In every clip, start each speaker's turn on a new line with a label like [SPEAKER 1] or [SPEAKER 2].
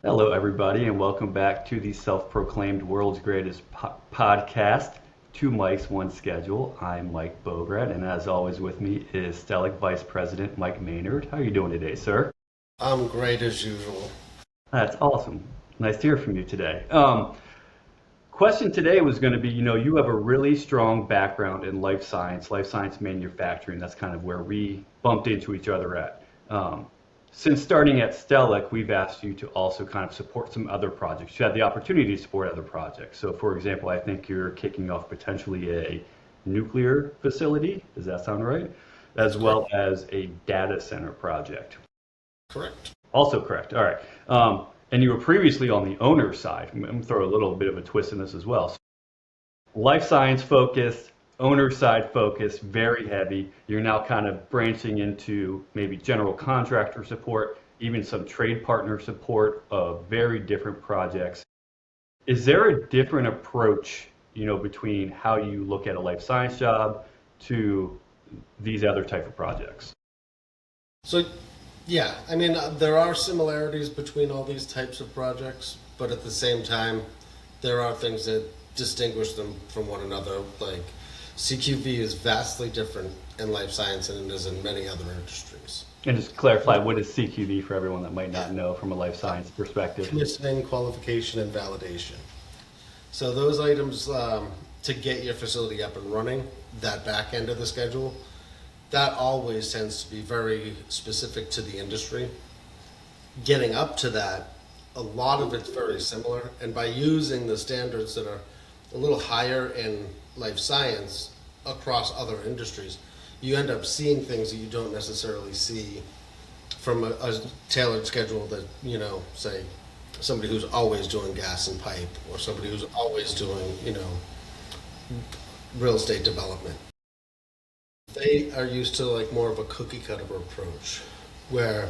[SPEAKER 1] Hello, everybody, and welcome back to the self-proclaimed world's greatest podcast, Two Mics, One Schedule. I'm Mike Bograd, and as always with me is Stelic Vice President Mike Maynard. How are you doing today, sir?
[SPEAKER 2] I'm great as usual.
[SPEAKER 1] That's awesome. Nice to hear from you today. Question today was going to be, you have a really strong background in life science manufacturing. That's kind of where we bumped into each other at. Since starting at Stelic, we've asked you to also kind of support some other projects. You had the opportunity to support other projects. So, for example, I think you're kicking off potentially a nuclear facility. Does that sound right? As well as a data center project.
[SPEAKER 2] Correct.
[SPEAKER 1] Also correct. All right. And you were previously on the owner side. I'm going to throw a little bit of a twist in this as well. So, life science focused, owner side focused, very heavy. You're now kind of branching into maybe general contractor support, even some trade partner support of very different projects. Is there a different approach, between how you look at a life science job to these other type of projects?
[SPEAKER 2] So, yeah, there are similarities between all these types of projects, but at the same time, there are things that distinguish them from one another. Like CQV is vastly different in life science than it is in many other industries.
[SPEAKER 1] And just clarify, what is CQV for everyone that might not know from a life science perspective?
[SPEAKER 2] Commissioning, qualification, and validation. So those items to get your facility up and running, that back end of the schedule, that always tends to be very specific to the industry. Getting up to that, a lot of it's very similar, and by using the standards that are a little higher in life science across other industries, you end up seeing things that you don't necessarily see from a tailored schedule that, say somebody who's always doing gas and pipe, or somebody who's always doing, real estate development. They are used to like more of a cookie cutter approach where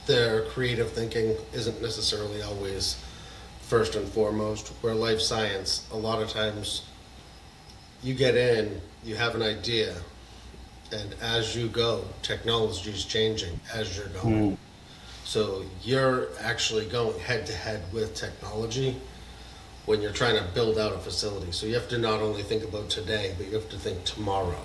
[SPEAKER 2] their creative thinking isn't necessarily always first and foremost, where life science, a lot of times you get in, you have an idea, and as you go, technology is changing as you're going. So you're actually going head to head with technology when you're trying to build out a facility. So you have to not only think about today, but you have to think tomorrow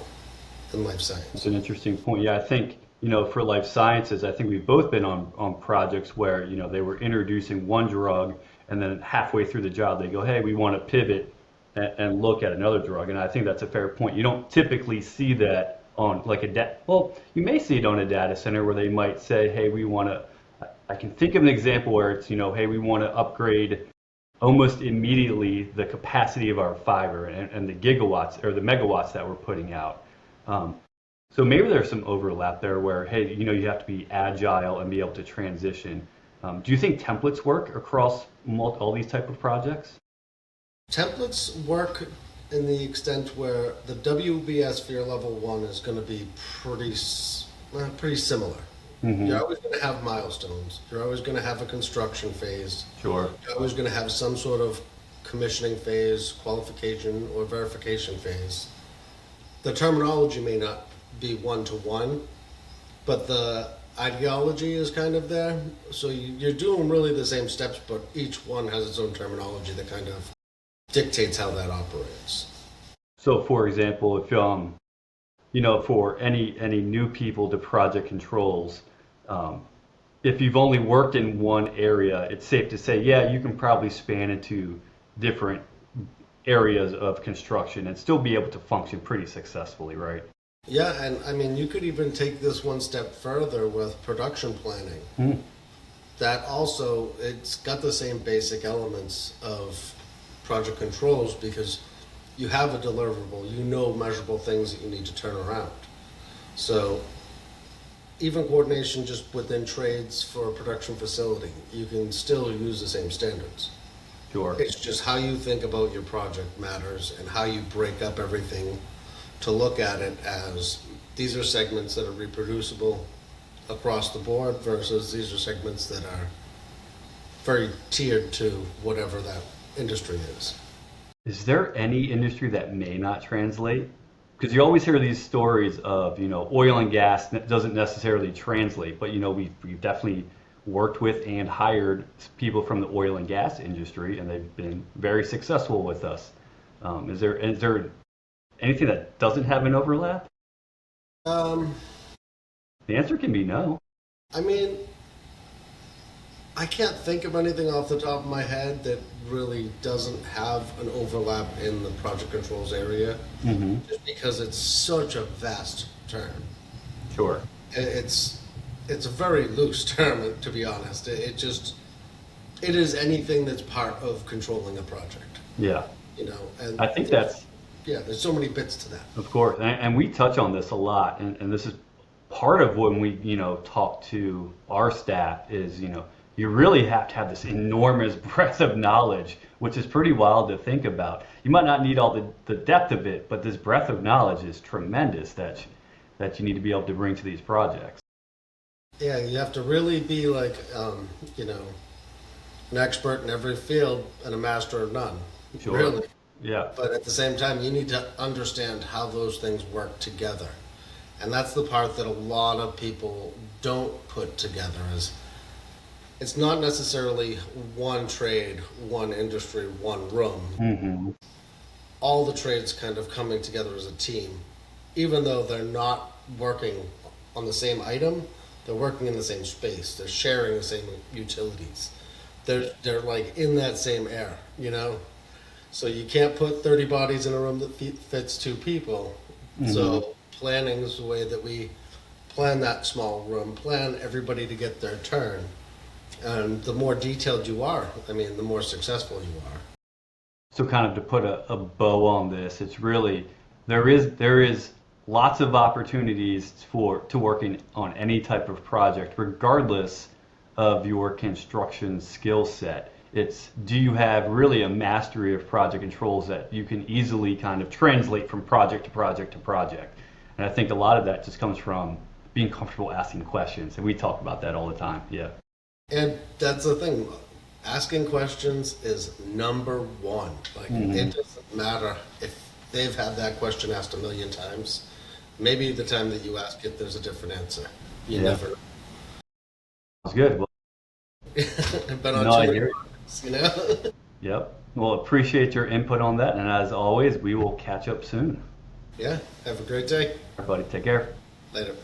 [SPEAKER 2] in life science.
[SPEAKER 1] It's an interesting point. Yeah, I think, for life sciences, I think we've both been on projects where, they were introducing one drug and then halfway through the job, they go, hey, we want to pivot and look at another drug. And I think that's a fair point. You don't typically see that on like you may see it on a data center where they might say, hey, I can think of an example where it's, hey, we want to upgrade almost immediately the capacity of our fiber and the gigawatts or the megawatts that we're putting out. So maybe there's some overlap there where, hey, you have to be agile and be able to transition. Do you think templates work across all these type of projects?
[SPEAKER 2] Templates work in the extent where the WBS Sphere Level 1 is going to be pretty similar. Mm-hmm. You're always going to have milestones. You're always going to have a construction phase.
[SPEAKER 1] Sure.
[SPEAKER 2] You're always going to have some sort of commissioning phase, qualification, or verification phase. The terminology may not be one-to-one, but the ideology is kind of there. So you're doing really the same steps, but each one has its own terminology that kind of dictates how that operates.
[SPEAKER 1] So, for example, if for any new people to project controls, if you've only worked in one area, it's safe to say, yeah, you can probably span into different areas of construction and still be able to function pretty successfully, right?
[SPEAKER 2] Yeah, and you could even take this one step further with production planning. That also, it's got the same basic elements of project controls because you have a deliverable, measurable things that you need to turn around. So even coordination just within trades for a production facility, you can still use the same standards.
[SPEAKER 1] Sure.
[SPEAKER 2] It's just how you think about your project matters and how you break up everything to look at it as these are segments that are reproducible across the board versus these are segments that are very tiered to whatever that industry is.
[SPEAKER 1] Is there any industry that may not translate? Because you always hear these stories of, oil and gas that doesn't necessarily translate, but, we've definitely worked with and hired people from the oil and gas industry, and they've been very successful with us. Is there anything that doesn't have an overlap?
[SPEAKER 2] Um,
[SPEAKER 1] The answer can be no.
[SPEAKER 2] I mean, I can't think of anything off the top of my head that really doesn't have an overlap in the project controls area,
[SPEAKER 1] Hmm.
[SPEAKER 2] just because it's such a vast term.
[SPEAKER 1] Sure.
[SPEAKER 2] It's a very loose term, to be honest. It is anything that's part of controlling a project,
[SPEAKER 1] Yeah.
[SPEAKER 2] and
[SPEAKER 1] I think that's,
[SPEAKER 2] yeah, there's so many bits to that.
[SPEAKER 1] of course, and we touch on this a lot, and this is part of when we, talk to our staff is, you really have to have this enormous breadth of knowledge, which is pretty wild to think about. You might not need all the depth of it, but this breadth of knowledge is tremendous that you need to be able to bring to these projects.
[SPEAKER 2] Yeah, you have to really be like, an expert in every field and a master of none.
[SPEAKER 1] Sure.
[SPEAKER 2] Really.
[SPEAKER 1] Yeah.
[SPEAKER 2] But at the same time, you need to understand how those things work together. And that's the part that a lot of people don't put together is it's not necessarily one trade, one industry, one room.
[SPEAKER 1] Hmm.
[SPEAKER 2] All the trades kind of coming together as a team, even though they're not working on the same item, they're working in the same space. They're sharing the same utilities. They're like in that same air. So you can't put 30 bodies in a room that fits two people. So planning is the way that we plan that small room, plan everybody to get their turn. And the more detailed you are, the more successful you are.
[SPEAKER 1] So kind of to put a bow on this, it's really there is lots of opportunities to working on any type of project, regardless of your construction skill set. It's, do you have really a mastery of project controls that you can easily kind of translate from project to project to project? And I think a lot of that just comes from being comfortable asking questions, and we talk about that all the time. Yeah.
[SPEAKER 2] And that's the thing. Asking questions is number one. Like, it doesn't matter if they've had that question asked a million times. Maybe the time that you ask it, there's a different answer. You never know.
[SPEAKER 1] Sounds good. Well,
[SPEAKER 2] Been on
[SPEAKER 1] no, I
[SPEAKER 2] too
[SPEAKER 1] hear
[SPEAKER 2] many
[SPEAKER 1] you.
[SPEAKER 2] podcasts.
[SPEAKER 1] Yep. Well, appreciate your input on that, and as always, we will catch up soon.
[SPEAKER 2] Yeah, have a great day.
[SPEAKER 1] Everybody, take care.
[SPEAKER 2] Later.